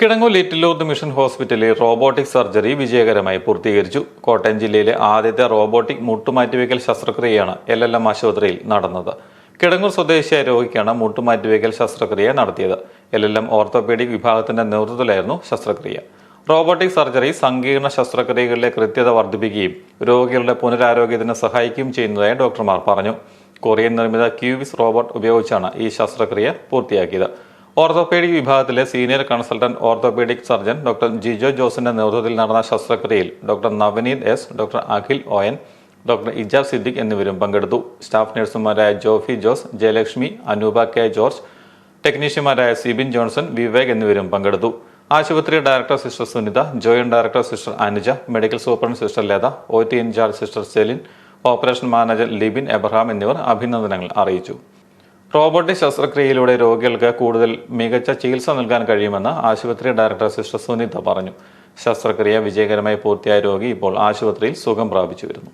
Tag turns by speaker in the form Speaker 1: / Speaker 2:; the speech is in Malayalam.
Speaker 1: കിടങ്ങൂർ ലിറ്റിൽ ലൂർദ് മിഷൻ ഹോസ്പിറ്റലിൽ റോബോട്ടിക് സർജറി വിജയകരമായി പൂർത്തീകരിച്ചു. കോട്ടയം ജില്ലയിലെ ആദ്യത്തെ റോബോട്ടിക് മുട്ടുമാറ്റിവയ്ക്കൽ ശസ്ത്രക്രിയയാണ് LLM ആശുപത്രിയിൽ നടന്നത്. കിടങ്ങൂർ സ്വദേശിയായ രോഗിക്കാണ് മുട്ടുമാറ്റിവയ്ക്കൽ ശസ്ത്രക്രിയ നടത്തിയത്. LLM ഓർത്തോപീഡിക് വിഭാഗത്തിന്റെ നേതൃത്വത്തിലായിരുന്നു ശസ്ത്രക്രിയ. റോബോട്ടിക് സർജറി സങ്കീർണ ശസ്ത്രക്രിയകളിലെ കൃത്യത വർദ്ധിപ്പിക്കുകയും രോഗികളുടെ പുനരാരോഗ്യത്തിന് സഹായിക്കുകയും ചെയ്യുന്നതായി ഡോക്ടർമാർ പറഞ്ഞു. കൊറിയൻ നിർമ്മിത ക്യൂവിസ് റോബോട്ട് ഉപയോഗിച്ചാണ് ഈ ശസ്ത്രക്രിയ പൂർത്തിയാക്കിയത്. ഓർത്തോപീഡിക് വിഭാഗത്തിലെ senior consultant orthopaedic surgeon doctor Jijo ജോസിന്റെ നേതൃത്വത്തിൽ നടന്ന ശസ്ത്രക്രിയയിൽ doctor Navaneeth S, doctor Akhil ON, doctor Ijab Siddique എന്നിവരും പങ്കെടുത്തു. സ്റ്റാഫ് നഴ്സുമാരായ ജോഫി ജോസ്, ജയലക്ഷ്മി, അനൂപ K ജോർജ്, ടെക്നീഷ്യന്മാരായ സിബിൻ ജോൺസൺ, വിവേക് എന്നിവരും പങ്കെടുത്തു. ആശുപത്രി director sister Sunitha, joint director sister Anuja, medical superintendent sister Latha, OT incharge sister Celine, operation manager Libin Abraham എന്നിവർ അഭിനന്ദനങ്ങൾ അറിയിച്ചു. റോബോട്ടിക് ശസ്ത്രക്രിയയിലൂടെ രോഗികൾക്ക് കൂടുതൽ മികച്ച ചികിത്സ നൽകാൻ കഴിയുമെന്ന് ആശുപത്രി ഡയറക്ടർ സിസ്റ്റർ സുനിത പറഞ്ഞു. ശസ്ത്രക്രിയ വിജയകരമായി പൂർത്തിയായ രോഗി ഇപ്പോൾ ആശുപത്രിയിൽ സുഖം പ്രാപിച്ചു വരുന്നു.